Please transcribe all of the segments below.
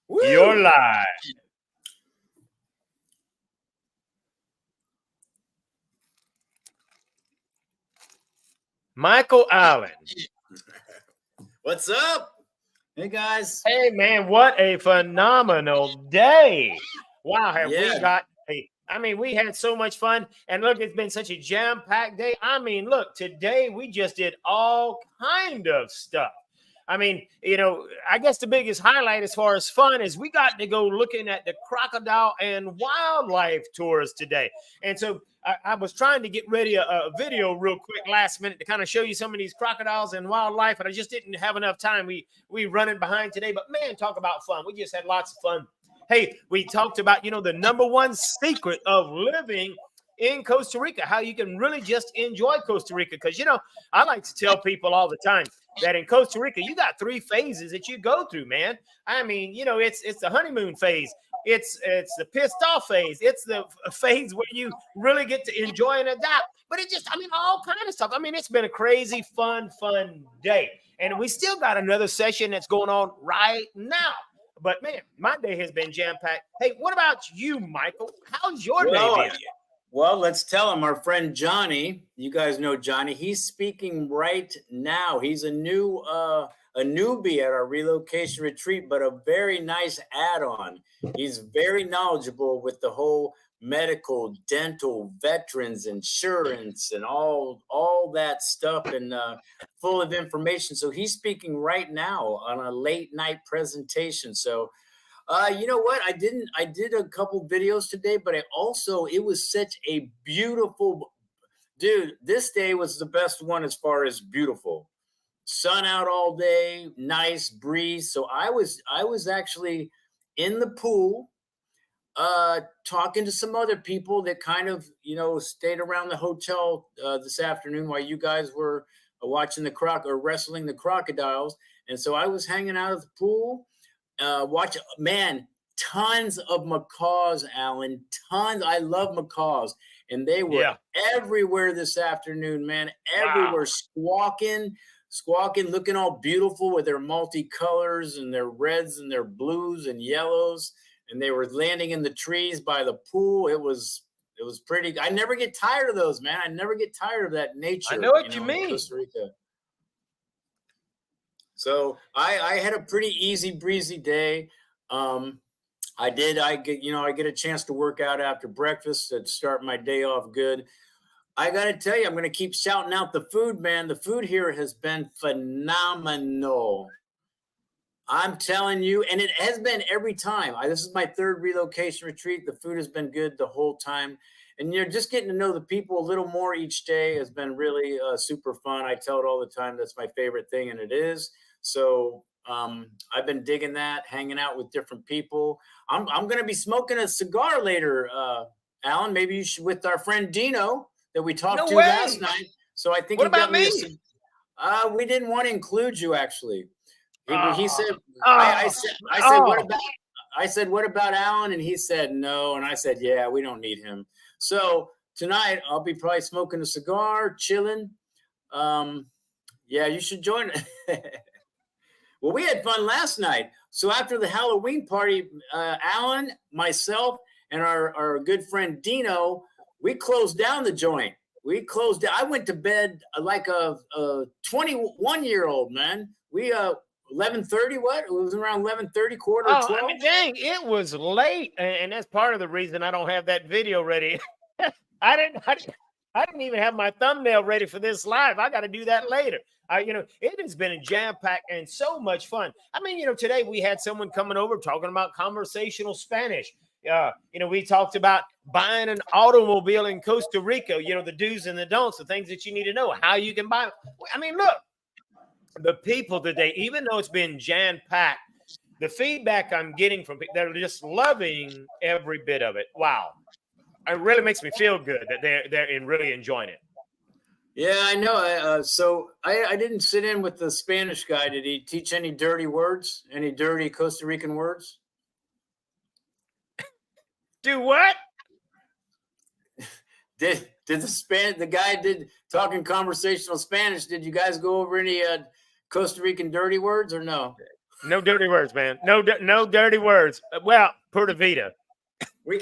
Woo! You're live. Michael Allen. What's up? Hey, guys. Hey, man, what a phenomenal day. Wow, have we got we had so much fun. And look, it's been such a jam-packed day. I mean, look, today we just did all kind of stuff. I mean, I guess the biggest highlight as far as fun is we got to go looking at the crocodile and wildlife tours today. And so I was trying to get ready a video real quick last minute to kind of show you some of these crocodiles and wildlife, and I just didn't have enough time. We running behind today, but man, talk about fun. We just had lots of fun. Hey, we talked about, the number one secret of living in Costa Rica, how you can really just enjoy Costa Rica. Because, I like to tell people all the time that in Costa Rica, you got 3 phases that you go through, man. I mean, it's the honeymoon phase. It's the pissed off phase. It's the phase where you really get to enjoy and adapt. But all kind of stuff. I mean, it's been a crazy, fun day. And we still got another session that's going on right now. But, man, my day has been jam-packed. Hey, what about you, Michael? How's your day been? Well, let's tell him, our friend Johnny, you guys know Johnny, he's speaking right now. He's a newbie at our relocation retreat, but a very nice add-on. He's very knowledgeable with the whole medical, dental, veterans, insurance, and all that stuff, and full of information. So he's speaking right now on a late night presentation. So you know what? I did a couple videos today, but it was such a beautiful, dude, this day was the best one as far as beautiful. Sun out all day, nice breeze. So I was actually in the pool, talking to some other people that kind of, stayed around the hotel this afternoon while you guys were watching wrestling the crocodiles. And so I was hanging out at the pool. Tons of macaws, Alan. Tons. I love macaws, and they were everywhere this afternoon, man. Everywhere, squawking, looking all beautiful with their multicolors and their reds and their blues and yellows, and they were landing in the trees by the pool. It was pretty. I never get tired of those, man. I never get tired of that nature. I know what you mean. Costa Rica. So I had a pretty easy breezy day. I get a chance to work out after breakfast to start my day off good. I got to tell you, I'm going to keep shouting out the food, man. The food here has been phenomenal. I'm telling you, and it has been every time. This is my 3rd relocation retreat. The food has been good the whole time. And just getting to know the people a little more each day has been really super fun. I tell it all the time. That's my favorite thing, and it is. So I've been digging that, hanging out with different people. I'm going to be smoking a cigar later, Alan. Maybe you should, with our friend Dino that we talked to last night. So I think what about me? We didn't want to include you, actually. He said, I said, what about Alan? And he said, no. And I said, yeah, we don't need him. So tonight I'll be probably smoking a cigar, chilling. Yeah, you should join it. Well, we had fun last night. So after the Halloween party, Alan, myself, and our good friend Dino, we closed down the joint. I went to bed like a 21-year-old, man. We 11:30. What? It was around 11:30, quarter 12. I mean, dang, it was late, and that's part of the reason I don't have that video ready. I didn't even have my thumbnail ready for this live. I got to do that later. It has been a jam-packed and so much fun. I mean, today we had someone coming over talking about conversational Spanish. We talked about buying an automobile in Costa Rica, the do's and the don'ts, the things that you need to know, how you can buy. I mean, look, the people today, even though it's been jam-packed, the feedback I'm getting from people, they're just loving every bit of it. Wow. It really makes me feel good that they're really enjoying it. Yeah, I know. So I didn't sit in with the Spanish guy. Did he teach any dirty words? Any dirty Costa Rican words? Do what? Did the guy talking conversational Spanish? Did you guys go over any Costa Rican dirty words or no? No dirty words, man. No dirty words. Well, Pura Vida. We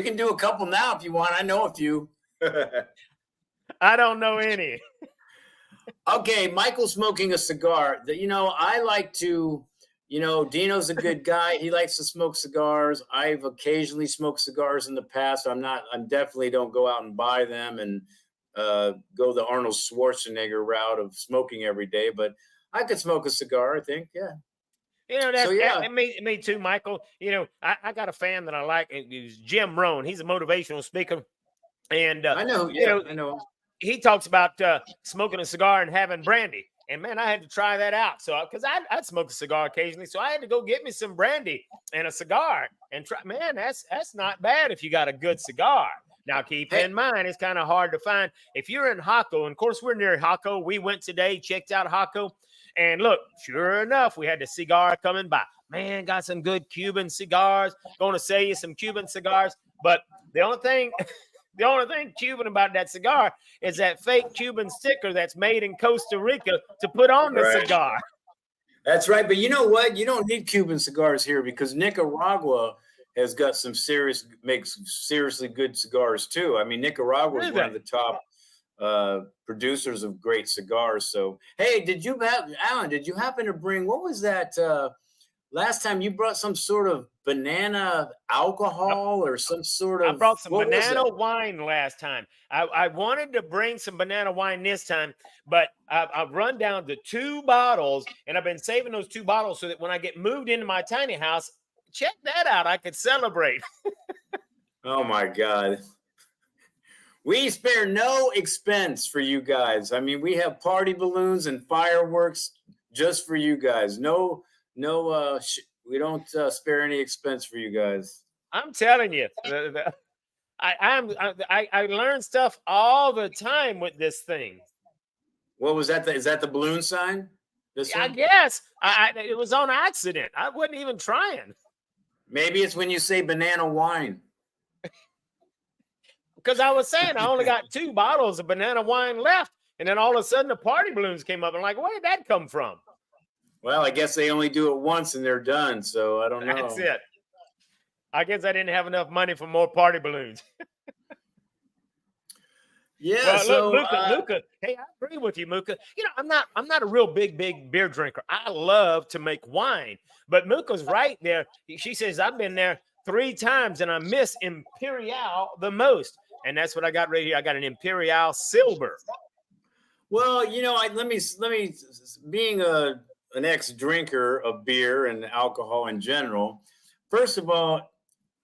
can do a couple now if you want. I know a few. I don't know any. Okay, Michael's smoking a cigar. I like to, Dino's a good guy. He likes to smoke cigars. I've occasionally smoked cigars in the past. I'm definitely don't go out and buy them and go the Arnold Schwarzenegger route of smoking every day, but I could smoke a cigar, I think. Yeah. That's me too, Michael. I got a fan that I like. It's Jim Rohn. He's a motivational speaker. And I know. Yeah, I know. He talks about smoking a cigar and having brandy. And man, I had to try that out. So, because I'd smoke a cigar occasionally, so I had to go get me some brandy and a cigar and try. Man, that's not bad if you got a good cigar. Now, keep in mind, it's kind of hard to find. If you're in Jaco, and of course we're near Jaco. We went today, checked out Jaco, and look, sure enough, we had the cigar coming by. Man, got some good Cuban cigars. Going to sell you some Cuban cigars, but the only thing Cuban about that cigar is that fake Cuban sticker that's made in Costa Rica to put on the cigar. That's right. But you know what? You don't need Cuban cigars here because Nicaragua has got makes seriously good cigars too. I mean, Nicaragua is one of the top producers of great cigars. So, hey, Alan, did you happen to bring, what was that? Last time you brought some sort of banana alcohol or some sort of... I brought some banana wine last time. I wanted to bring some banana wine this time, but I've run down to 2 bottles, and I've been saving those 2 bottles so that when I get moved into my tiny house, check that out, I could celebrate. Oh, my God. We spare no expense for you guys. I mean, we have party balloons and fireworks just for you guys. No, we don't spare any expense for you guys. I'm telling you, I learn stuff all the time with this thing. What was that? Is that the balloon sign? I guess it was on accident. I wasn't even trying. Maybe it's when you say banana wine. Because I was saying I only got 2 bottles of banana wine left, and then all of a sudden the party balloons came up. I'm like, where did that come from? Well, I guess they only do it once and they're done, so I don't know. That's it. I guess I didn't have enough money for more party balloons. Yeah. Well, so look, Luca. Hey, I agree with you, Muka. I'm not a real big beer drinker. I love to make wine, but Muka's right there. She says I've been there 3 times and I miss Imperial the most, and that's what I got right here. I got an Imperial Silver. Well, let me being an ex-drinker of beer and alcohol in general. First of all,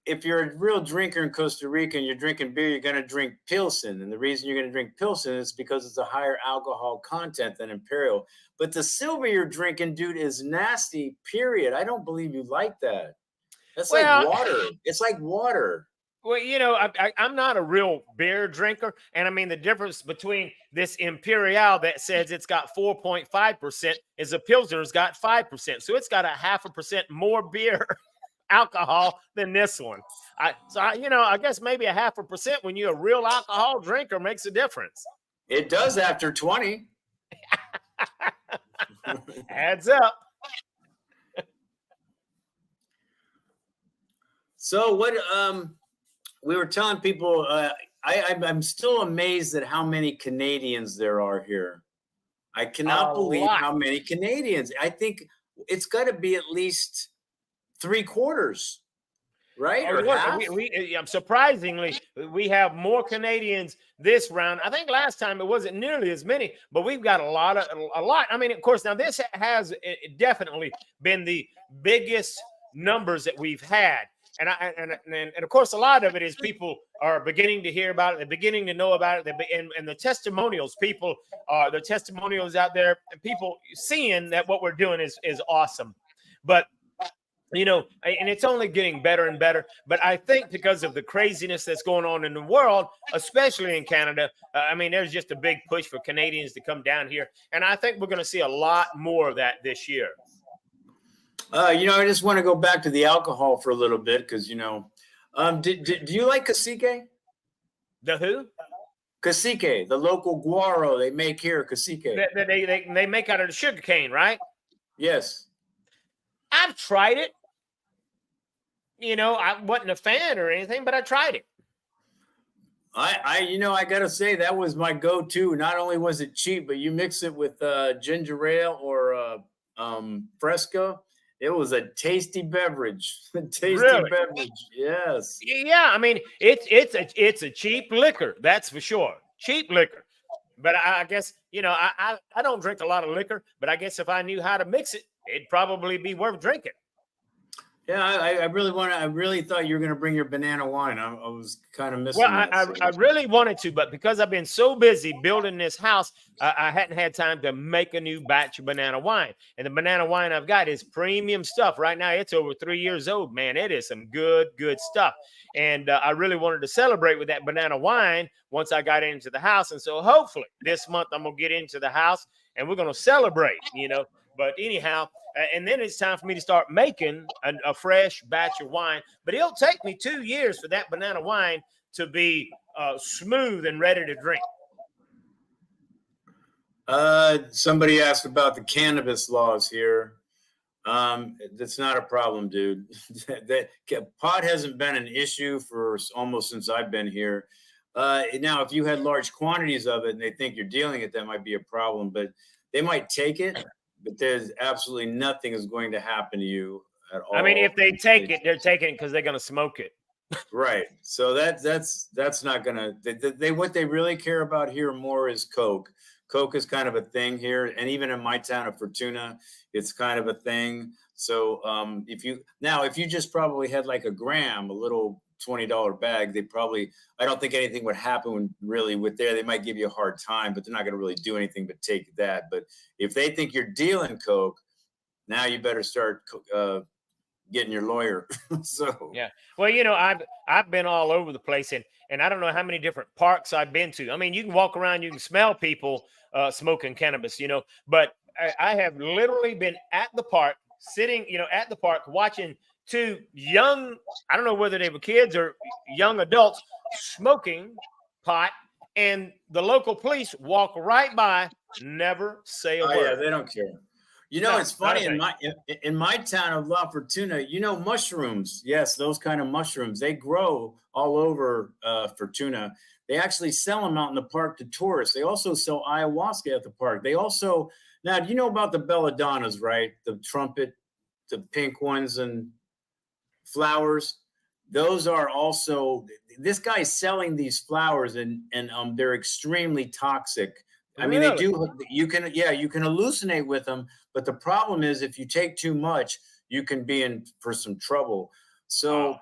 if you're a real drinker in Costa Rica and you're drinking beer, you're going to drink Pilsen. And the reason you're going to drink Pilsen is because it's a higher alcohol content than Imperial. But the silver you're drinking, dude, is nasty, period. I don't believe you like that. That's like water. It's like water. Well, I'm not a real beer drinker. And I mean, the difference between this Imperial that says it's got 4.5% is a Pilsner's got 5%. So it's got a 0.5% more beer alcohol than this one. I guess maybe a 0.5% when you're a real alcohol drinker makes a difference. It does after 20. Adds up. So what we were telling people, I'm still amazed at how many Canadians there are here. I cannot believe how many Canadians. I think it's got to be at least 3/4, right? Or half? Surprisingly, we have more Canadians this round. I think last time it wasn't nearly as many, but we've got a lot. I mean, of course, now this has definitely been the biggest numbers that we've had. And of course, a lot of it is people are beginning to hear about it. They're beginning to know about it. And the testimonials, the testimonials out there, and people seeing that what we're doing is awesome. But, and it's only getting better and better. But I think because of the craziness that's going on in the world, especially in Canada, there's just a big push for Canadians to come down here. And I think we're going to see a lot more of that this year. I just want to go back to the alcohol for a little bit because, do you like Cacique? The who? Cacique, the local guaro they make here, cacique. They make out of the sugar cane, right? Yes. I've tried it. I wasn't a fan or anything, but I tried it. I gotta say that was my go-to. Not only was it cheap, but you mix it with ginger ale or Fresca. It was a tasty beverage. Tasty Really? beverage. Yes. Yeah, I mean, it's a cheap liquor, that's for sure. Cheap liquor. But I guess, I don't drink a lot of liquor, but I guess if I knew how to mix it, it'd probably be worth drinking. Yeah, I really thought you were gonna bring your banana wine. I was kind of missing Well, that. I really wanted to, but because I've been so busy building this house, I hadn't had time to make a new batch of banana wine. And the banana wine I've got is premium stuff. Right now, it's over 3 years old, man. It is some good stuff. And I really wanted to celebrate with that banana wine once I got into the house. And so hopefully this month I'm going to get into the house and we're going to celebrate, But anyhow, and then it's time for me to start making a fresh batch of wine. But it'll take me 2 years for that banana wine to be smooth and ready to drink. Somebody asked about the cannabis laws here. That's not a problem, dude. Pot hasn't been an issue for almost since I've been here. Now, if you had large quantities of it and they think you're dealing it, that might be a problem. But they might take it. But there's absolutely nothing is going to happen to you at all. I mean, if they take it, they're taking it because they're going to smoke it. Right. So that's not gonna. What they really care about here more is coke. Coke is kind of a thing here, and even in my town of Fortuna, it's kind of a thing. So if you just probably had like a gram, a little $20 bag, I don't think anything would happen really with there. They might give you a hard time, but they're not going to really do anything but take that. But if they think you're dealing coke, now you better start getting your lawyer. So yeah, well, I've been all over the place, and I don't know how many different parks I've been to. I mean, you can walk around, you can smell people smoking cannabis, but I have literally been at the park, sitting, at the park, watching two young, I don't know whether they were kids or young adults smoking pot, and the local police walk right by, never say a word. Yeah, they don't care. It's funny in my town of La Fortuna, mushrooms. Yes, those kind of mushrooms. They grow all over Fortuna. They actually sell them out in the park to tourists. They also sell ayahuasca at the park. Now, do you know about the belladonnas, right? The trumpet, the pink ones and flowers. Those are also, this guy's selling these flowers and they're extremely toxic. I mean, Really? they do. You can hallucinate with them, but the problem is if you take too much, you can be in for some trouble. So,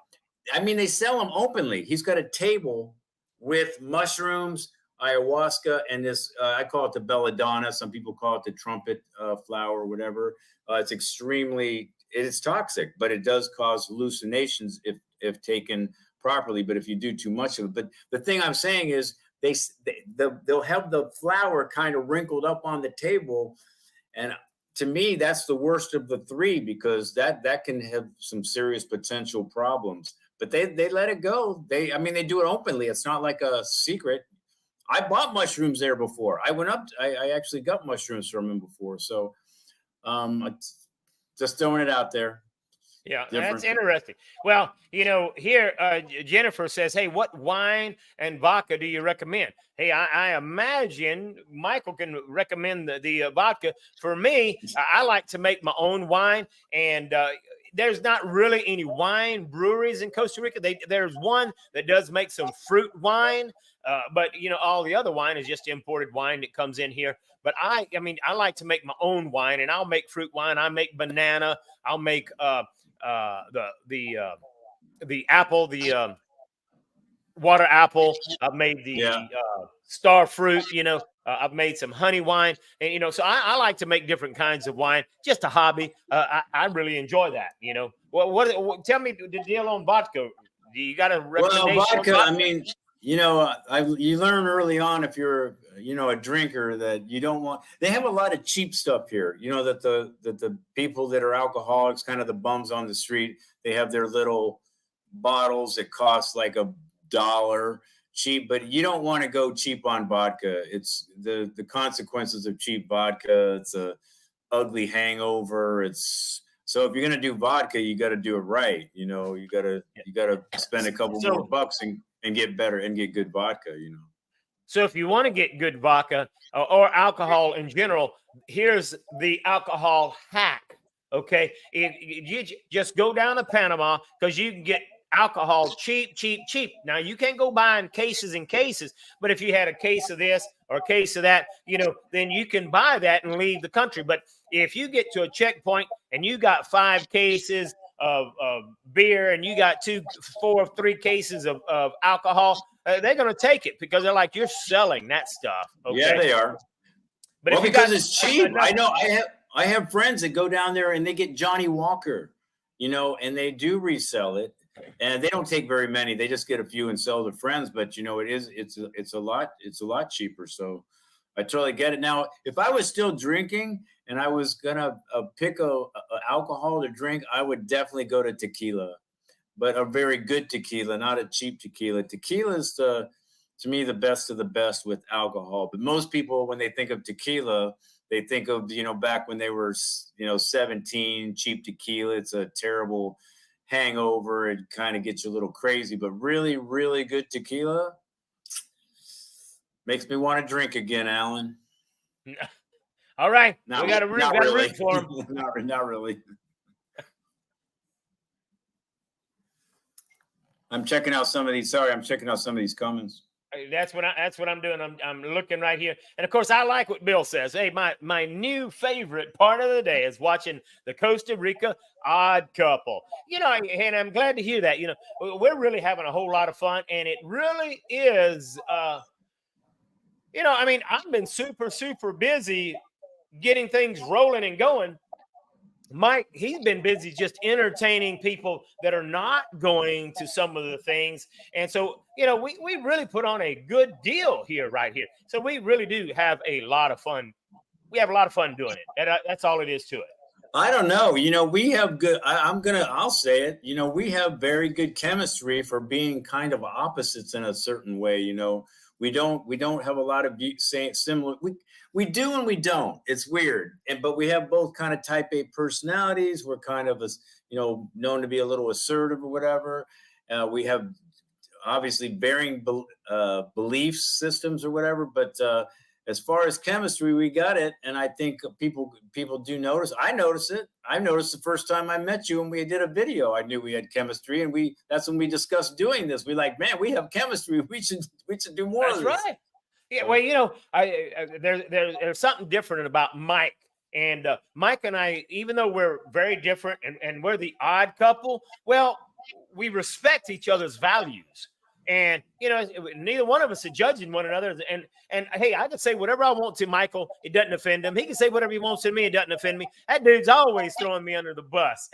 I mean, they sell them openly. He's got a table with mushrooms, ayahuasca, and this. I call it the belladonna. Some people call it the trumpet flower, or whatever. It's toxic, but it does cause hallucinations if taken properly. But if you do too much of it, but the thing I'm saying is, they'll have the flower kind of wrinkled up on the table, and to me that's the worst of the three, because that can have some serious potential problems. But they let it go. They do it openly. It's not like a secret. I bought mushrooms there before. I actually got mushrooms from him before. So just throwing it out there. Yeah, that's interesting. Well, here Jennifer says, hey, what wine and vodka do you recommend? Hey, I imagine Michael can recommend the vodka. For me, I like to make my own wine, and there's not really any wine breweries in Costa Rica. There's one that does make some fruit wine, but all the other wine is just imported wine that comes in here. But I like to make my own wine, and I'll make fruit wine. I make banana. I'll make the apple, the water apple. I've made the star fruit. I've made some honey wine, and so I like to make different kinds of wine. Just a hobby. I really enjoy that. What? Tell me the deal on vodka. Do you got a recommendation? Well, vodka. I mean, you learn early on, if you're a drinker, that you don't want. They have a lot of cheap stuff here. That the people that are alcoholics, kind of the bums on the street, they have their little bottles that cost like $1, cheap, but you don't want to go cheap on vodka. It's the consequences of cheap vodka. It's a ugly hangover. It's so if you're gonna do vodka, you got to do it right. You gotta spend a couple more So bucks and get better and get good vodka. So if you want to get good vodka or alcohol in general, here's the alcohol hack. Okay, you just go down to Panama because you can get alcohol cheap, cheap, cheap. Now you can't go buying cases and cases, but if you had a case of this or a case of that, then you can buy that and leave the country. But if you get to a checkpoint and you got 5 cases of beer and you got 3 cases of alcohol, they're going to take it because they're like, you're selling that stuff. Okay? Yeah, they are. But well, if you because got it's cheap. enough, I know. I have friends that go down there and they get Johnny Walker, and they do resell it, and they don't take very many. They just get a few and sell to friends. But it's a lot cheaper. So I totally get it. Now, if I was still drinking and I was gonna pick a alcohol to drink, I would definitely go to tequila, but a very good tequila, not a cheap tequila. Tequila is to me the best of the best with alcohol. But most people, when they think of tequila, they think of back when they were 17, cheap tequila. It's a terrible hangover. It kind of gets you a little crazy. But really, really good tequila makes me want to drink again, Alan. All right, we got to root for him. Not really. I'm checking out some of these. Sorry, I'm checking out some of these comments. That's what I'm doing. I'm looking right here, and of course, I like what Bill says. Hey, my new favorite part of the day is watching the Costa Rica Odd Couple. And I'm glad to hear that. We're really having a whole lot of fun, and it really is. I've been super, super busy getting things rolling and going. Mike, he's been busy just entertaining people that are not going to some of the things. And so, we really put on a good deal right here. So we really do have a lot of fun. We have a lot of fun doing it. That's all it is to it. I don't know. We have good, I'll say it, we have very good chemistry for being kind of opposites in a certain way. We don't have a lot of similar. We do and we don't. It's weird. But we have both kind of type A personalities. We're kind of known to be a little assertive or whatever. We have obviously varying belief systems or whatever. But as far as chemistry, we got it. And I think people do notice. I notice it. I noticed the first time I met you and we did a video. I knew we had chemistry, and that's when we discussed doing this. We like, man, we have chemistry. We should do more of this. That's right. Yeah, well, there's something different about Mike. And Mike and I, even though we're very different and we're the odd couple, well, we respect each other's values. And, neither one of us are judging one another. And hey, I can say whatever I want to Michael. It doesn't offend him. He can say whatever he wants to me. It doesn't offend me. That dude's always throwing me under the bus.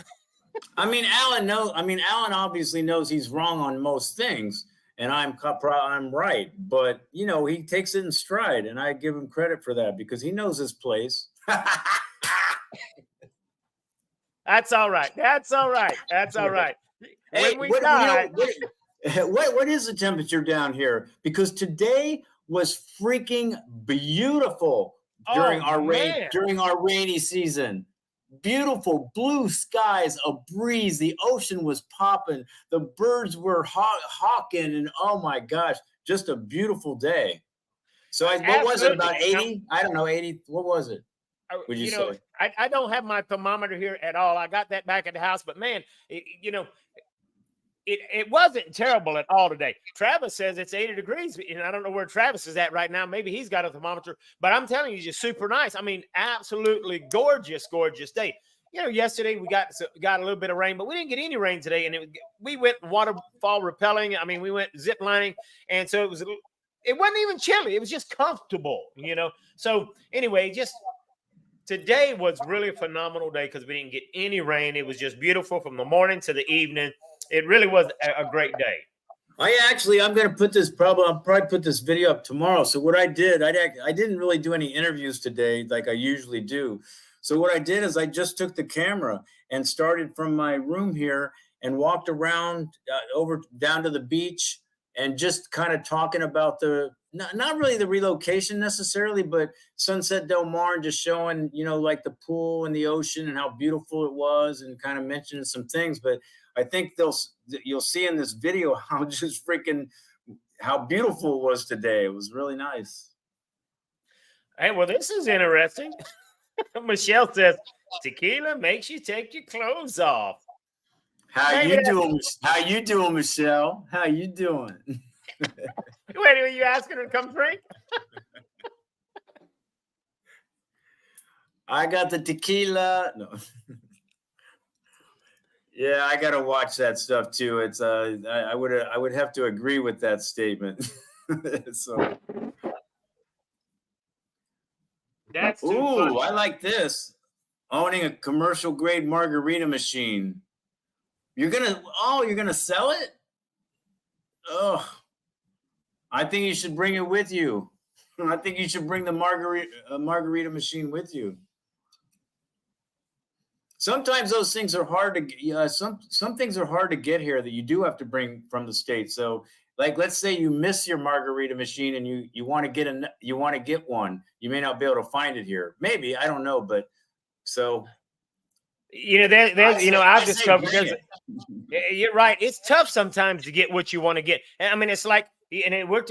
Alan obviously knows he's wrong on most things. And I'm right. But, he takes it in stride. And I give him credit for that because he knows his place. That's all right. That's all right. That's all right. Hey, what is the temperature down here? Because today was freaking beautiful during our rainy season. Beautiful blue skies, a breeze, the ocean was popping, the birds were hawking, and oh my gosh, just a beautiful day. So what was it, about 80? I don't know, 80. What was it? Would you say? I don't have my thermometer here at all. I got that back at the house, but man, it wasn't terrible at all today. Travis says it's 80 degrees, and I don't know where Travis is at right now. Maybe he's got a thermometer, but I'm telling you, just super nice. I mean, absolutely gorgeous, gorgeous day. Yesterday we got a little bit of rain, but we didn't get any rain today, and we went waterfall rappelling. I mean, we went zip lining, and so it wasn't even chilly. It was just comfortable, So anyway, just today was really a phenomenal day because we didn't get any rain. It was just beautiful from the morning to the evening. It really was a great day. I'm going to put this I'll probably put this video up tomorrow. So what I did, I didn't really do any interviews today like I usually do. So what I did is I just took the camera and started from my room here and walked around over down to the beach and just kind of talking about not really the relocation necessarily, but Sunset Del Mar, and just showing, like the pool and the ocean and how beautiful it was, and kind of mentioning some things. But I think you'll see in this video how just freaking how beautiful it was today. It was really nice. Hey, well, this is interesting. Michelle says tequila makes you take your clothes off. How you doing? How you doing, Michelle? How you doing? Wait, are you asking her to come drink? I got the tequila. No. Yeah, I gotta watch that stuff too. It's I would have to agree with that statement. So. That's too Ooh, funny. I like this. Owning a commercial grade margarita machine. You're gonna sell it? Oh, I think you should bring it with you. I think you should bring the margarita machine with you. Sometimes those things are hard to some things are hard to get here that you do have to bring from the States. So, like, let's say you miss your margarita machine and you want to get one. You may not be able to find it here. Maybe, I don't know, but so I've discovered you're right. It's tough sometimes to get what you want to get. And I mean, it's like,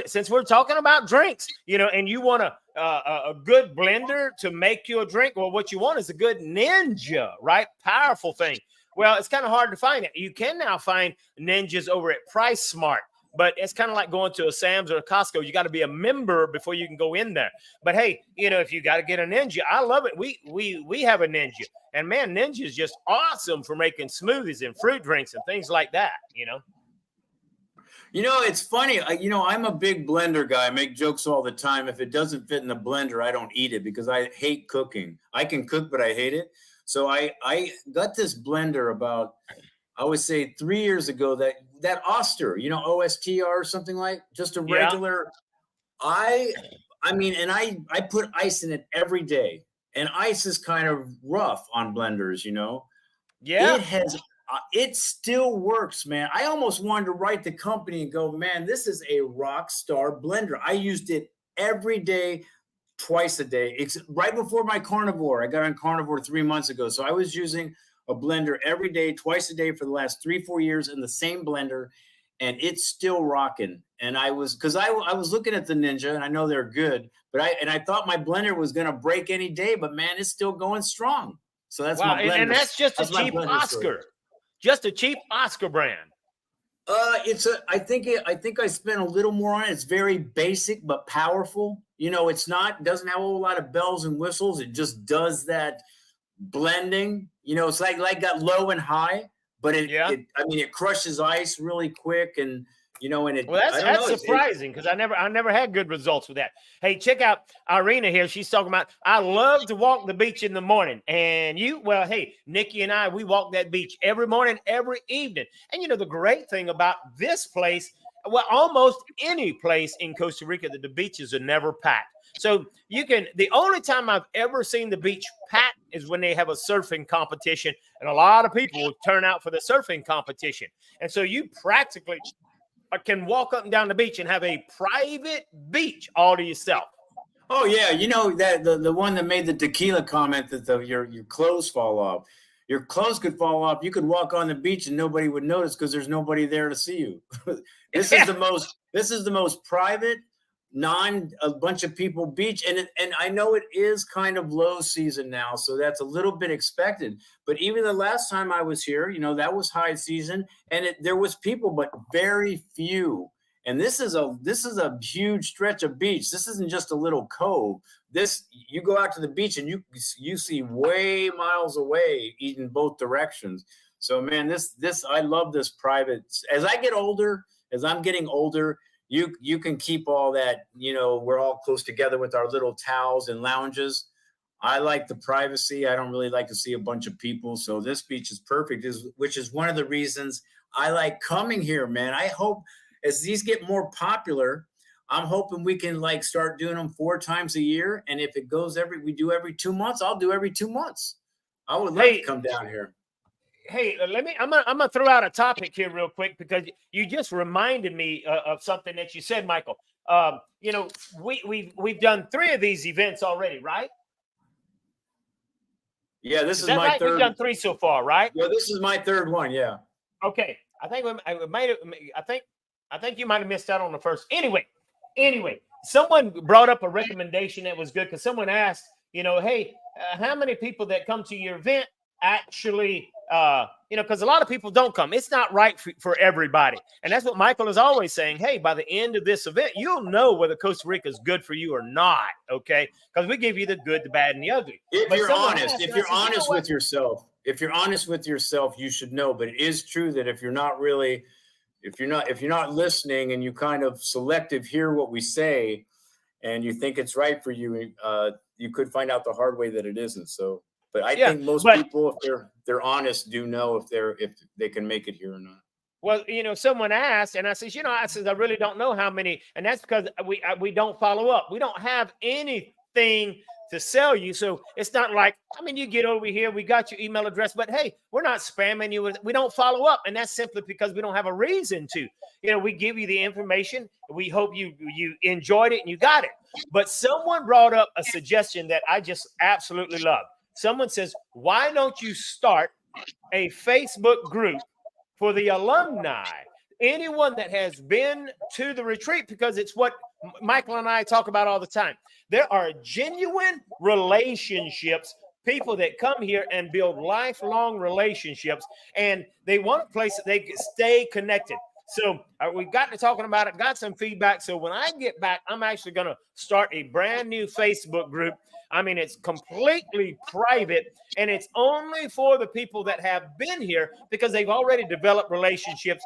since we're talking about drinks, and you want a good blender to make you a drink, well, what you want is a good Ninja, right? Powerful thing. Well, it's kind of hard to find it. You can now find Ninjas over at Price Smart, but it's kind of like going to a Sam's or a Costco. You got to be a member before you can go in there. But hey, if you got to get a Ninja, I love it. We have a Ninja, and man, Ninja is just awesome for making smoothies and fruit drinks and things like that. It's funny. I'm a big blender guy. I make jokes all the time. If it doesn't fit in the blender, I don't eat it because I hate cooking. I can cook, but I hate it. So I got this blender about, I would say 3 years ago, that Oster, OSTR or something, like just a regular. Yeah. I put ice in it every day, and ice is kind of rough on blenders, Yeah. It still works, man. I almost wanted to write the company and go, man, this is a rock star blender. I used it every day, twice a day. It's right before my carnivore. I got on carnivore 3 months ago. So I was using a blender every day, twice a day for the last 3-4 years in the same blender, and it's still rocking. And I was looking at the Ninja, and I know they're good, but I thought my blender was going to break any day, but man, it's still going strong. So that's my blender. And that's just a cheap Oscar. Story. Just a cheap Oscar brand. I think I spent a little more on it. It's very basic but powerful. Doesn't have a whole lot of bells and whistles. It just does that blending. It's like got low and high, but it crushes ice really quick, and well, that's surprising because I never had good results with that. Hey, check out Irina here. She's talking about, I love to walk the beach in the morning. And hey, Nikki and I, we walk that beach every morning, every evening. And the great thing about this place, well, almost any place in Costa Rica, that the beaches are never packed. So the only time I've ever seen the beach packed is when they have a surfing competition, and a lot of people will turn out for the surfing competition. And so you practically can walk up and down the beach and have a private beach all to yourself. Oh yeah, that the one that made the tequila comment that your clothes fall off. Your clothes could fall off. You could walk on the beach and nobody would notice because there's nobody there to see you. This is the most private, a bunch of people beach, and I know it is kind of low season now, so that's a little bit expected. But even the last time I was here, that was high season, and there was people, but very few. And this is a huge stretch of beach. This isn't just a little cove. You go out to the beach and you see way miles away in both directions. So man, I love this private. As I'm getting older, you can keep all that, we're all close together with our little towels and lounges. I like the privacy. I don't really like to see a bunch of people. So this beach is perfect, which is one of the reasons I like coming here, man. I hope as these get more popular, I'm hoping we can start doing them 4 times a year. And if it goes we do every 2 months, I'll do every 2 months. I would love to come down here. hey, I'm gonna throw out a topic here real quick because you just reminded me of something that you said, Michael. You know, we've done 3 of these events already, right? Yeah, this Is is that my right? We've third. done 3 so far, right? Yeah, this is my third one. Yeah. Okay. I think we might have, I think you might have missed out on the first. Anyway, someone brought up a recommendation that was good because someone asked, you know, hey, how many people that come to your event actually, you know, because a lot of people don't come. It's not right for everybody. And that's what Michael is always saying. Hey, by the end of this event, you'll know whether Costa Rica is good for you or not. Okay. Because we give you the good, the bad, and the ugly. If But you're someone honest, asked, if and I you're said, you know honest what? with yourself, if you're honest with yourself, you should know. But it is true that if you're not really, if you're not listening and you kind of selective hear what we say, and you think it's right for you, you could find out the hard way that it isn't. So, but I Yeah. think most But people, if they're honest, do know if they can make it here or not. well, you know, someone asked, and I says, you know, I says, I really don't know how many, and that's because we don't follow up. We don't have anything to sell you, so it's not like, I mean, you get over here, we got your email address, but hey, we're not spamming you. We don't follow up, and that's simply because we don't have a reason to. You know, we give you the information. We hope you enjoyed it and you got it. But someone brought up a suggestion that I just absolutely love. Someone says, why don't you start a Facebook group for the alumni, anyone that has been to the retreat, because it's what Michael and I talk about all the time. There are genuine relationships, people that come here and build lifelong relationships, and they want a place that they can stay connected. So we've got to talking about it, got some feedback. So when I get back, I'm actually going to start a brand new Facebook group. I mean, it's completely private and it's only for the people that have been here because they've already developed relationships.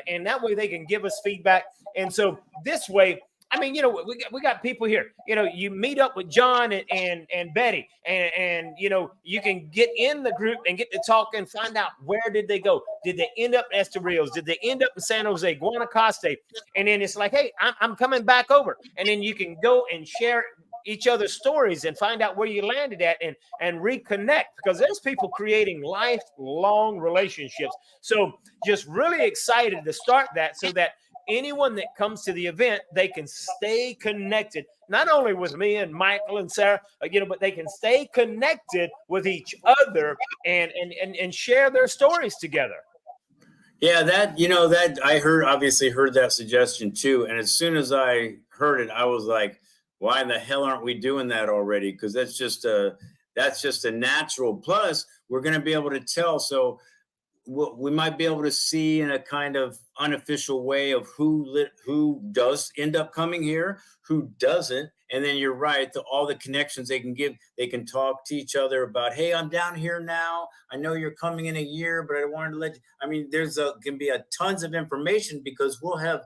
And that way they can give us feedback. And so this way, I mean, you know, we got people here. You know, you meet up with John and Betty, and you know, you can get in the group and get to talk and find out where did they go? Did they end up in Estorils? Did they end up in San Jose, Guanacaste? And then it's like, hey, I'm coming back over, and then you can go and share each other's stories and find out where you landed at and reconnect, because there's people creating lifelong relationships. So just really excited to start that so that anyone that comes to the event, they can stay connected, not only with me and Michael and Sarah, you know, but they can stay connected with each other and share their stories together. Yeah, that that I obviously heard that suggestion too. And as soon as I heard it, I was like, why in the hell aren't we doing that already? Because that's just a natural. Plus, we're going to be able to tell. So we might be able to see in a kind of unofficial way of who does end up coming here, who doesn't. And then you're right, all the connections they can give, they can talk to each other about, hey, I'm down here now. I know you're coming in a year, but I wanted to let you. I mean, can be a tons of information because we'll have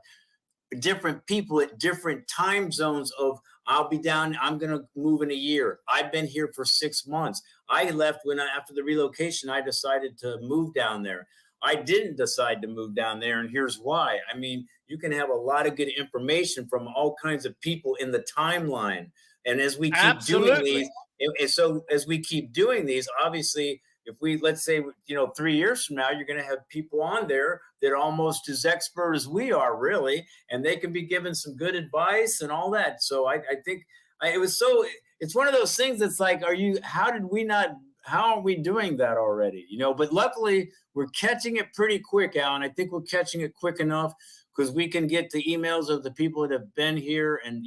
different people at different time zones of I'll be down, I'm going to move in a year. I've been here for 6 months. I left after the relocation, I decided to move down there. I didn't decide to move down there, and here's why. I mean, you can have a lot of good information from all kinds of people in the timeline. And as we keep doing these, and so as we keep doing these, obviously, if let's say, 3 years from now, you're going to have people on there that are almost as expert as we are, really, and they can be given some good advice and all that. So I think it's one of those things that's like, how are we doing that already? But luckily we're catching it pretty quick, Alan. I think we're catching it quick enough because we can get the emails of the people that have been here and,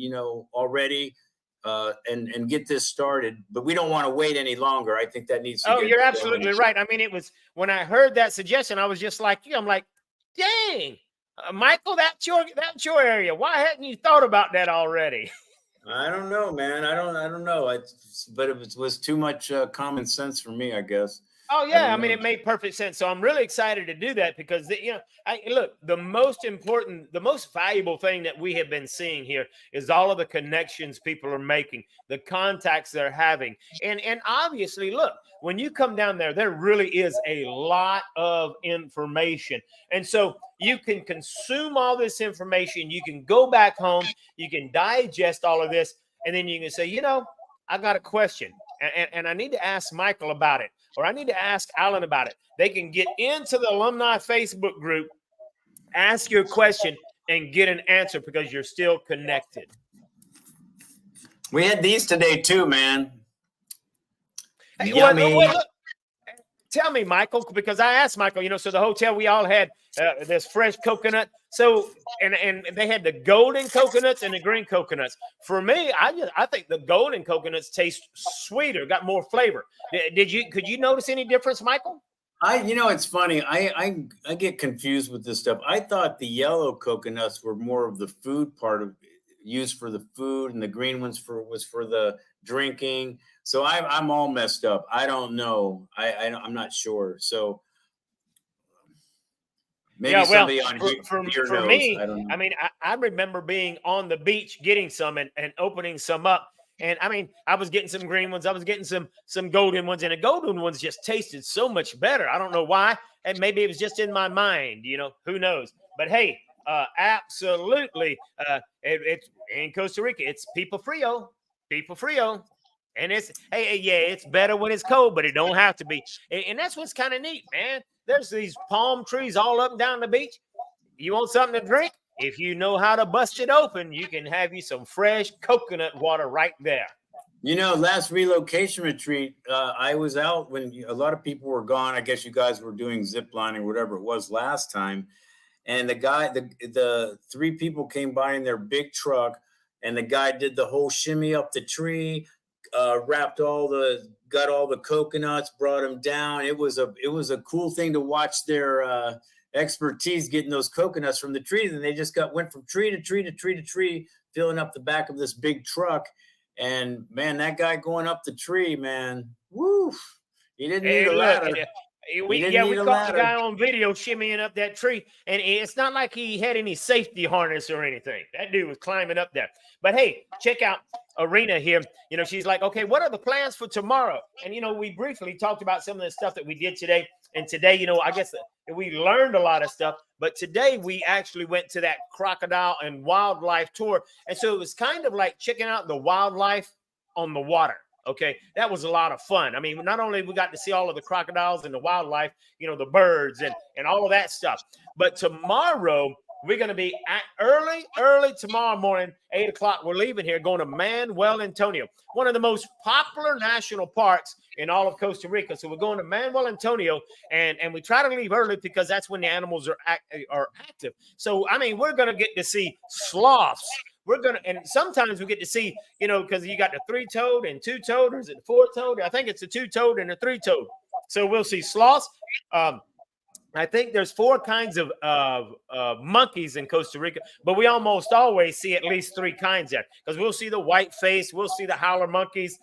already, and get this started, but we don't want to wait any longer. I think that needs to Oh, you're absolutely right. I mean, it was when I heard that suggestion, I was just like you. I'm like, dang, Michael, that's your area. Why hadn't you thought about that already? I don't know, man. I don't know. But it was too much common sense for me, I guess. Oh yeah, I mean, it made perfect sense. So I'm really excited to do that because look, the most important, the most valuable thing that we have been seeing here is all of the connections people are making, the contacts they're having, and obviously, look, when you come down there, there really is a lot of information, and so you can consume all this information. You can go back home, you can digest all of this, and then you can say, I got a question. and I need to ask Michael about it, or I need to ask Alan about it. They can get into the alumni Facebook group, ask your question, and get an answer because you're still connected. We had these today too, man. Hey, Yummy. look, tell me, Michael, because I asked Michael, so the hotel, we all had this fresh coconut. So, and they had the golden coconuts and the green coconuts. For me, I think the golden coconuts taste sweeter, got more flavor. Could you notice any difference, Michael? It's funny. I get confused with this stuff. I thought the yellow coconuts were more of the food part of used for the food, and the green ones was for the drinking. So I'm all messed up. I don't know. I'm not sure. So maybe somebody on here for knows. me, I don't know. I mean, I remember being on the beach getting some and opening some up. And I mean, I was getting some green ones. I was getting some golden ones, and the golden ones just tasted so much better. I don't know why. And maybe it was just in my mind, who knows? But hey, absolutely. It's in Costa Rica. It's people frio. And it's better when it's cold, but it don't have to be. And that's what's kind of neat, man. There's these palm trees all up and down the beach. You want something to drink? If you know how to bust it open, you can have you some fresh coconut water right there. Last relocation retreat, I was out when a lot of people were gone. I guess you guys were doing zip lining or whatever it was last time. And the three people came by in their big truck, and the guy did the whole shimmy up the tree, got all the coconuts, brought them down. It was a cool thing to watch their expertise getting those coconuts from the trees. And they just went from tree to tree to tree to tree, filling up the back of this big truck. And man, that guy going up the tree, man, woo! He didn't need a ladder. We caught the guy on video shimmying up that tree, and it's not like he had any safety harness or anything. That dude was climbing up there. But hey, check out Arena here. She's like, okay, what are the plans for tomorrow? And we briefly talked about some of the stuff that we did today. And today, I guess we learned a lot of stuff. But today we actually went to that crocodile and wildlife tour, and so it was kind of like checking out the wildlife on the water. Okay, that was a lot of fun. I mean, not only we got to see all of the crocodiles and the wildlife, the birds and all of that stuff, but tomorrow we're going to be at early tomorrow morning, 8 o'clock. We're leaving here, going to Manuel Antonio, one of the most popular national parks in all of Costa Rica. So we're going to Manuel Antonio, and we try to leave early because that's when the animals are active. So, I mean, we're going to get to see sloths. And sometimes we get to see, because you got the 3-toed and 2-toed, or is it the 4-toed? I think it's a 2-toed and a 3-toed. So we'll see sloths. I think there's 4 kinds of monkeys in Costa Rica, but we almost always see at least 3 kinds there, because we'll see the white face, we'll see the howler monkeys.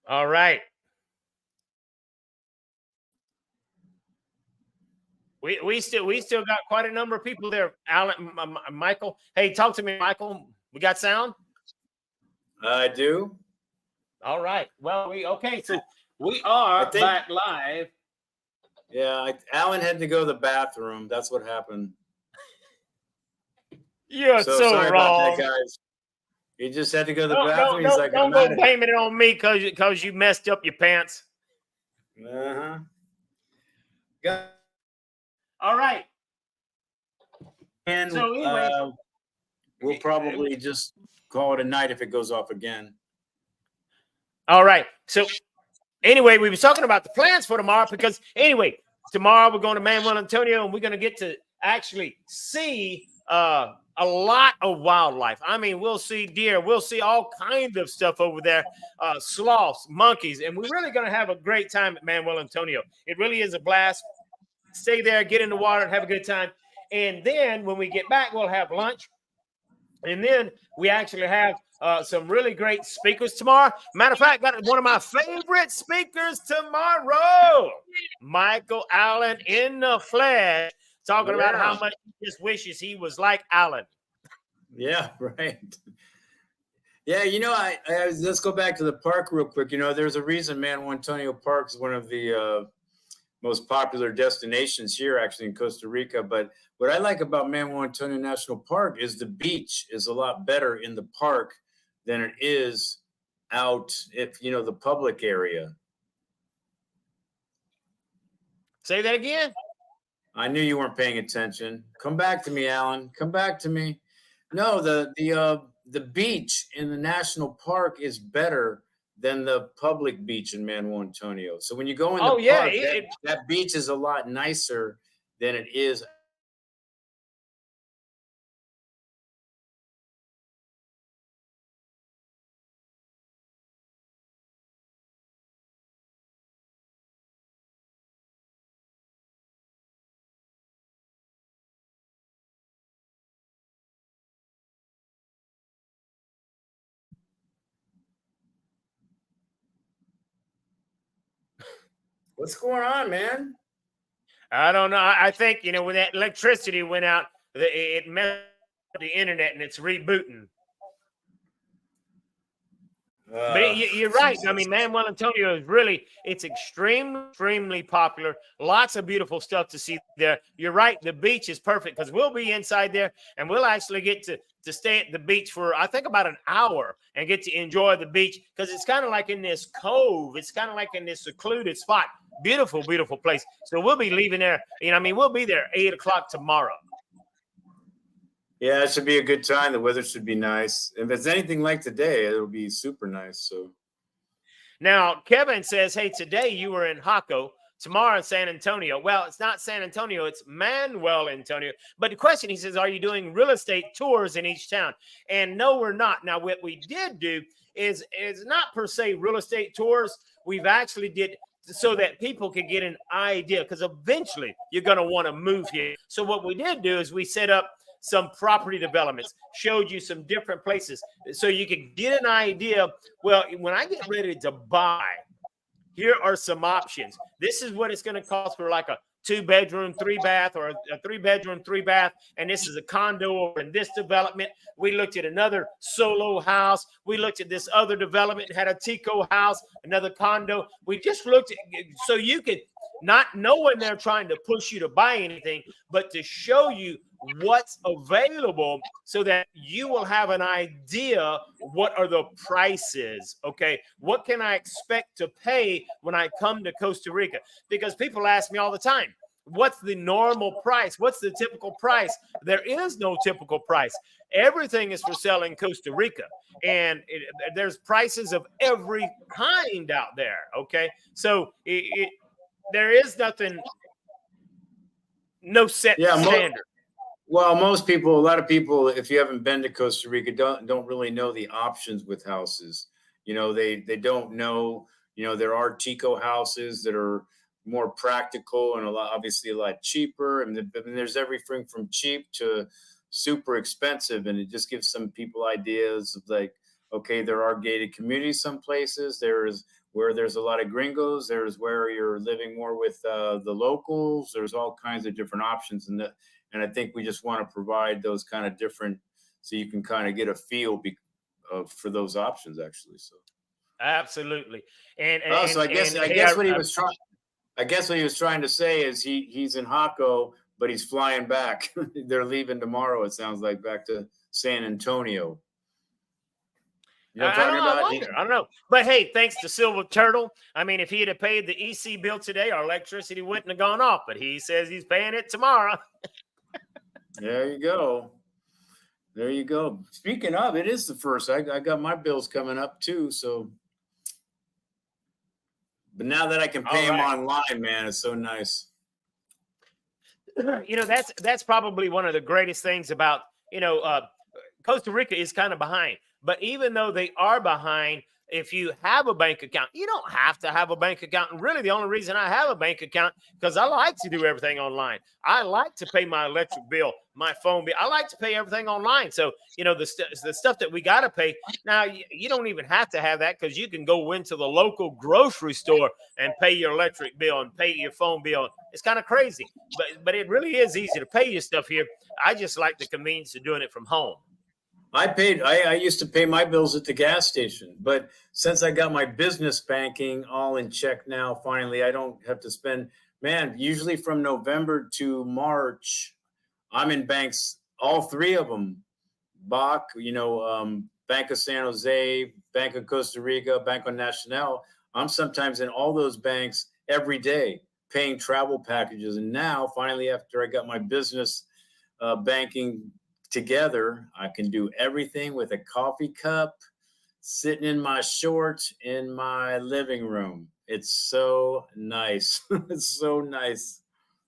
All right. We still got quite a number of people there. Alan, Michael. Hey, talk to me, Michael. We got sound? I do. All right. Well, okay. So we I are think. back live. Yeah, Alan had to go to the bathroom. That's what happened. You're So so sorry about that, wrong. guys. He just had to go to the bathroom. He's like, Don't I'm go out of here. blaming it on me because you messed up your pants. Uh-huh. All right. And So anyway, we'll probably just call it a night if it goes off again. all right. So anyway, we were talking about the plans for tomorrow because anyway, tomorrow we're going to Manuel Antonio and we're going to get to actually see a lot of wildlife. I mean, we'll see deer, we'll see all kinds of stuff over there, sloths, monkeys, and we're really going to have a great time at Manuel Antonio. It really is a blast. Stay there, get in the water, and have a good time. And then when we get back, we'll have lunch. And then we actually have some really great speakers tomorrow. Matter of fact, got one of my favorite speakers tomorrow, Michael Allen in the flesh, talking about how much he just wishes he was like Allen. Yeah, right. Yeah, let's go back to the park real quick. There's a reason Manuel Antonio Park is one of the most popular destinations here, actually, in Costa Rica. But what I like about Manuel Antonio National Park is the beach is a lot better in the park than it is out the public area. Say that again. I knew you weren't paying attention. Come back to me, Alan. Come back to me. No, the beach in the national park is better than the public beach in Manuel Antonio. So when you go in the park, that beach is a lot nicer than it is. What's going on, man? I don't know. I think, when that electricity went out, it messed up the internet and it's rebooting. But you're right. I mean, Manuel Antonio is it's extremely popular. Lots of beautiful stuff to see there. You're right. The beach is perfect because we'll be inside there and we'll actually get to stay at the beach for, I think, about an hour and get to enjoy the beach because it's kind of like in this cove. It's kind of like in this secluded spot. Beautiful, beautiful place. So we'll be leaving there. We'll be there 8 o'clock tomorrow. Yeah, it should be a good time. The weather should be nice. If it's anything like today, it'll be super nice. So now Kevin says, hey, today you were in Jaco, tomorrow in San Antonio. Well, it's not San Antonio, it's Manuel Antonio. But the question, he says, are you doing real estate tours in each town? And no, we're not. Now, what we did do is not per se real estate tours. We've actually did so that people could get an idea because eventually you're going to want to move here. So what we did do is we set up some property developments, showed you some different places so you could get an idea. Well, when I get ready to buy, here are some options. This is what it's going to cost for like a 2-bedroom, 3-bath, or a 3-bedroom, 3-bath. And this is a condo over in this development. We looked at another solo house. We looked at this other development, had a Tico house, another condo. We just looked at, so you could not knowing they're trying to push you to buy anything, but to show you what's available so that you will have an idea what are the prices. Okay, what can I expect to pay when I come to Costa Rica? Because people ask me all the time, what's the normal price? What's the typical price? There is no typical price. Everything is for sale in Costa Rica, and there's prices of every kind out there. Okay, so there is nothing, no set standard. A lot of people, if you haven't been to Costa Rica, don't really know the options with houses. They don't know. There are Tico houses that are more practical and obviously a lot cheaper. And there's everything from cheap to super expensive, and it just gives some people ideas of like, okay, there are gated communities some places. There is where there's a lot of gringos. There's where you're living more with the locals. There's all kinds of different options, and I think we just want to provide those kind of different, so you can kind of get a feel for those options actually. So Absolutely. And oh, so and I hey, guess what he was trying. I guess what he was trying to say is he's in Jaco, but he's flying back. They're leaving tomorrow. It sounds like back to San Antonio. You know what I'm I don't. talking I about? wonder. I don't know. But hey, thanks to Silver Turtle. I mean, if he had paid the EC bill today, our electricity wouldn't have gone off. But he says he's paying it tomorrow. There you go. There you go. Speaking of, it is the first. I got my bills coming up too. So, but now that I can pay them online, man, it's so nice. You know, that's probably one of the greatest things about, Costa Rica is kind of behind. But even though they are behind, if you have a bank account, you don't have to have a bank account. And really, the only reason I have a bank account because I like to do everything online. I like to pay my electric bill, my phone bill. I like to pay everything online. So, the stuff that we got to pay now, you don't even have to have that because you can go into the local grocery store and pay your electric bill and pay your phone bill. It's kind of crazy, but it really is easy to pay your stuff here. I just like the convenience of doing it from home. I used to pay my bills at the gas station, but since I got my business banking all in check now, finally, I don't have to spend, man, usually from November to March, I'm in banks, all three of them, Bach, Bank of San Jose, Bank of Costa Rica, Banco Nacional. I'm sometimes in all those banks every day paying travel packages. And now, finally, after I got my business banking together, I can do everything with a coffee cup, sitting in my shorts in my living room. It's so nice. It's so nice.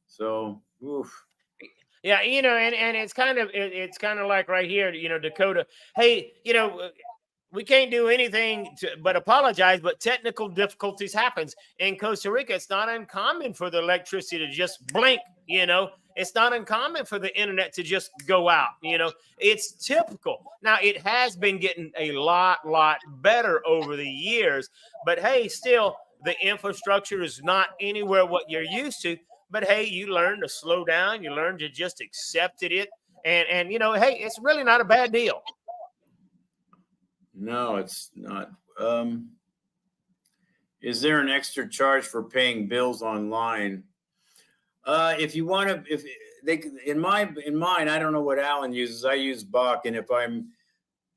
So, oof. Yeah, and it's kind of like right here, Dakota. Hey, we can't do anything but apologize, but technical difficulties happens in Costa Rica. It's not uncommon for the electricity to just blink. It's not uncommon for the internet to just go out. It's typical. Now it has been getting a lot better over the years, but hey, still the infrastructure is not anywhere what you're used to. But hey, you learn to slow down. You learn to just accept it, and hey, it's really not a bad deal. No, it's not. Is there an extra charge for paying bills online? If you want to, if they in mine, I don't know what Alan uses. I use Bach, and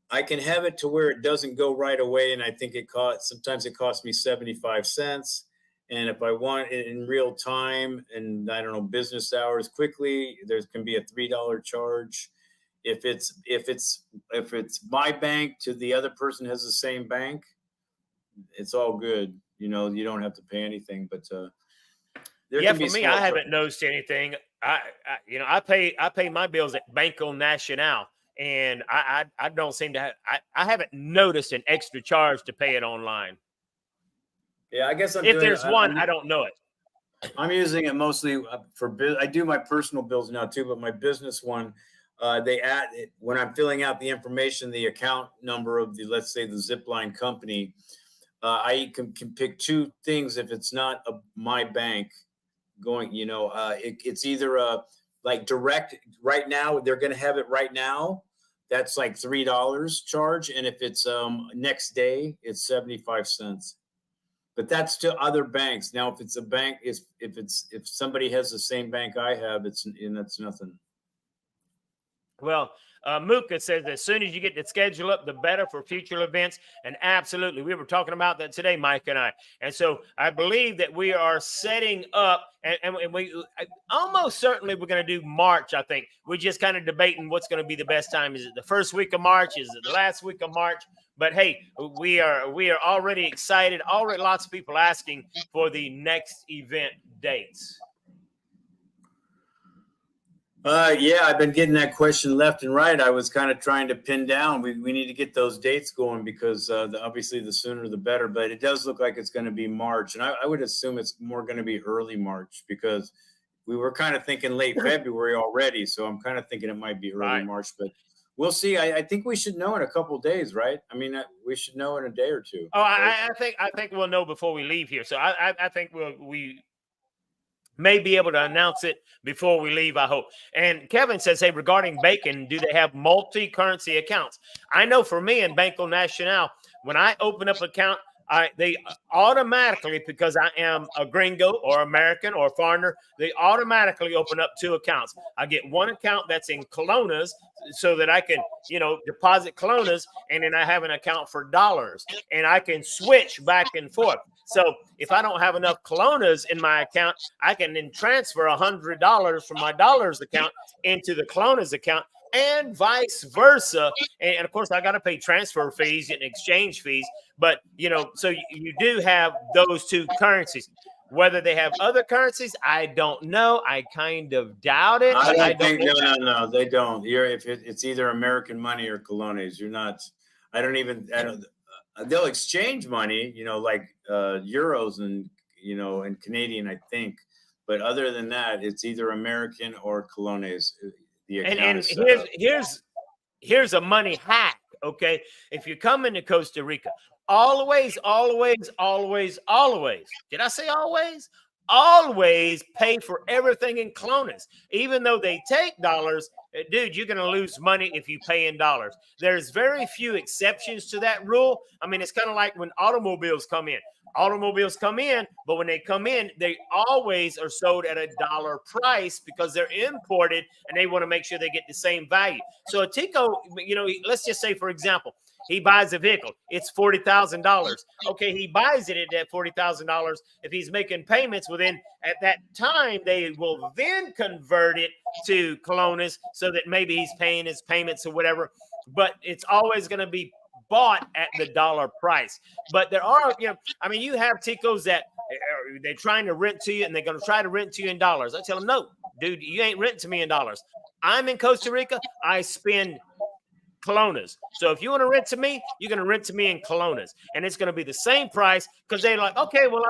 I can have it to where it doesn't go right away, and I think sometimes it costs me 75 cents. And if I want it in real time, and I don't know, business hours quickly, there can be a $3 charge. If it's my bank to the other person has the same bank, it's all good. You don't have to pay anything. But yeah, for me, I haven't noticed anything. I pay my bills at Banco Nacional, and I don't seem to have. I haven't noticed an extra charge to pay it online. Yeah, I guess if there's one, I don't know it. I'm using it mostly for I do my personal bills now too, but my business one, they add when I'm filling out the information, the account number of let's say the Zipline company. I can pick two things if it's not my bank going. It's either like direct right now. They're going to have it right now. That's like $3 charge, and if it's next day, it's 75 cents. But that's to other banks. Now, if it's a bank, if somebody has the same bank I have, that's nothing. Well, Muka says as soon as you get the schedule up, the better for future events. And absolutely, we were talking about that today, Mike and I. And so I believe that we are setting up, and we almost certainly we're going to do March. I think we're just kind of debating what's going to be the best time. Is it the first week of March? Is it the last week of March? But hey, we are already excited. Already, lots of people asking for the next event dates. Yeah, I've been getting that question left and right. I was kind of trying to pin down. We need to get those dates going because obviously the sooner the better. But it does look like it's going to be March, and I would assume it's more going to be early March because we were kind of thinking late February already. So I'm kind of thinking it might be early March, but we'll see. I think we should know in a couple of days, right? I mean, we should know in a day or two. Oh, Right? I think we'll know before we leave here. So I think we may be able to announce it before we leave, I hope. And Kevin says, hey, regarding Bacon, do they have multi-currency accounts? I know for me in Banco Nacional, when I open up an account, they automatically, because I am a gringo or American or foreigner, they automatically open up 2 accounts. I get one account that's in colonas so that I can, deposit colonas, and then I have an account for dollars, and I can switch back and forth. So if I don't have enough colonas in my account, I can then transfer $100 from my dollars account into the colonas account, and vice versa. And of course, I got to pay transfer fees and exchange fees. But, so you do have those 2 currencies. Whether they have other currencies, I don't know. I kind of doubt it. I don't think, no, they don't. It's either American money or colones. You're not, I don't, they'll exchange money, like euros and, and Canadian, I think. But other than that, it's either American or colones. And here's a money hack. Okay, if you come into Costa Rica, always, did I say always? Always pay for everything in colones, even though they take dollars. Dude, you're going to lose money if you pay in dollars. There's very few exceptions to that rule. I mean, it's kind of like when automobiles come in. Automobiles come in, but when they come in, they always are sold at $1 price because they're imported and they want to make sure they get the same value. So a Tico, let's just say, for example, he buys a vehicle. It's $40,000. Okay, he buys it at that $40,000. If he's making payments at that time, they will then convert it to colones so that maybe he's paying his payments or whatever. But it's always going to be bought at the dollar price. But there are, you have Ticos that they're trying to rent to you, and they're going to try to rent to you in dollars. I tell them, no, dude, you ain't renting to me in dollars. I'm in Costa Rica. I spend colones. So if you want to rent to me, you're going to rent to me in colones, and it's going to be the same price because they're like, okay, well,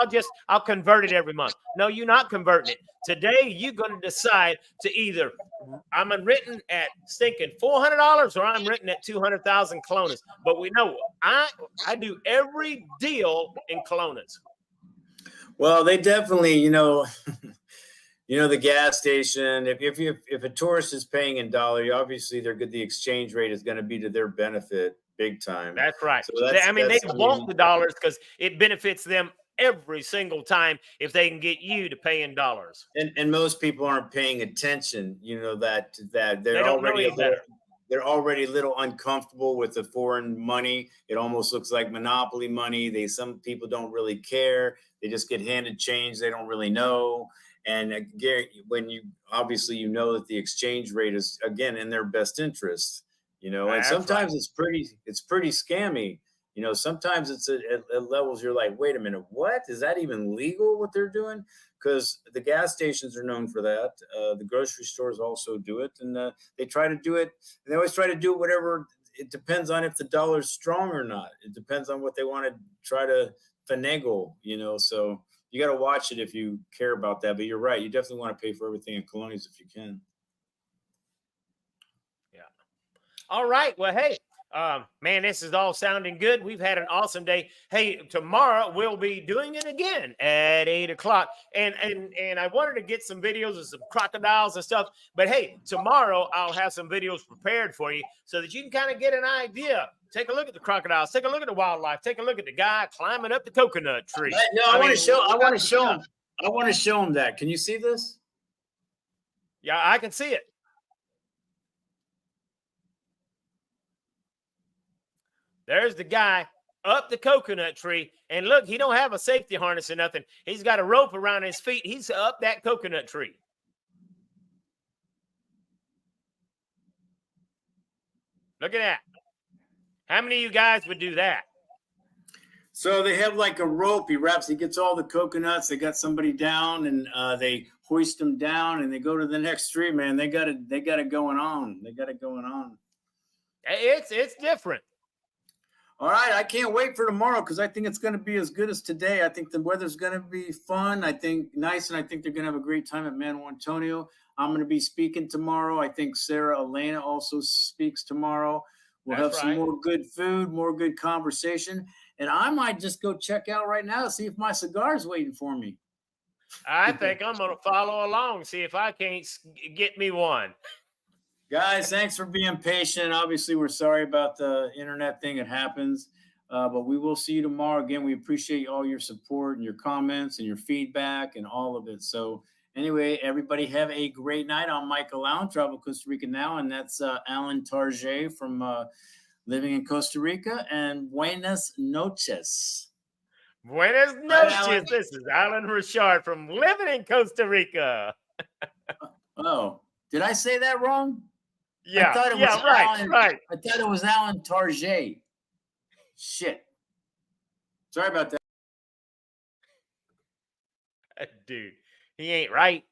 I'll convert it every month. No, you're not converting it. Today, you're going to decide to either I'm written at stinking $400 or I'm written at 200,000 colones. But we know I do every deal in colones. Well, they definitely, the gas station, if a tourist is paying in dollar, obviously the exchange rate is going to be to their benefit big time. That's right. So they want the dollars because it benefits them every single time if they can get you to pay in dollars. And most people aren't paying attention, that they're already a little uncomfortable with the foreign money. It almost looks like monopoly money. Some people don't really care. They just get handed change. They don't really know. And when obviously that the exchange rate is again in their best interest, and sometimes it's pretty scammy. Sometimes it's at levels you're like, wait a minute, what is that even legal? What they're doing? Because the gas stations are known for that. The grocery stores also do it, and they try to do it. They always try to do whatever. It depends on if the dollar's strong or not. It depends on what they want to try to finagle. So. You got to watch it if you care about that. But you're right. You definitely want to pay for everything in colones if you can. Yeah. All right. Well, hey, man, this is all sounding good. We've had an awesome day. Hey, tomorrow we'll be doing it again at 8:00. And I wanted to get some videos of some crocodiles and stuff. But hey, tomorrow I'll have some videos prepared for you so that you can kind of get an idea. Take a look at the crocodiles. Take a look at the wildlife. Take a look at the guy climbing up the coconut tree. No, I want to show him. I want to show him that. Can you see this? Yeah, I can see it. There's the guy up the coconut tree. And look, he don't have a safety harness or nothing. He's got a rope around his feet. He's up that coconut tree. Look at that. How many of you guys would do that? So they have like a rope. He gets all the coconuts. They got somebody down, and they hoist them down, and they go to the next tree. Man, they got it going on. They got it going on. It's different. All right, I can't wait for tomorrow because I think it's going to be as good as today. I think the weather's going to be fun. I think nice, and I think they're going to have a great time at Manuel Antonio. I'm going to be speaking tomorrow. I think Sarah Elena also speaks tomorrow. We'll That's have some right. more good food, more good conversation, and I might just go check out right now to see if my cigar's waiting for me. I think I'm going to follow along, see if I can't get me one. Guys, thanks for being patient. Obviously, we're sorry about the internet thing. It happens. But we will see you tomorrow. Again, we appreciate all your support and your comments and your feedback and all of it. So anyway, everybody have a great night. I'm Michael Allen, Travel Costa Rica Now, and that's Alan Target from living in Costa Rica. And buenas noches. Buenas Right, Alan? noches. This is Alan Richard from living in Costa Rica. Oh, did I say that wrong? Yeah, I thought it was right, Alan. right. I thought it was Alan Target. Shit. Sorry about that. Dude, he ain't right.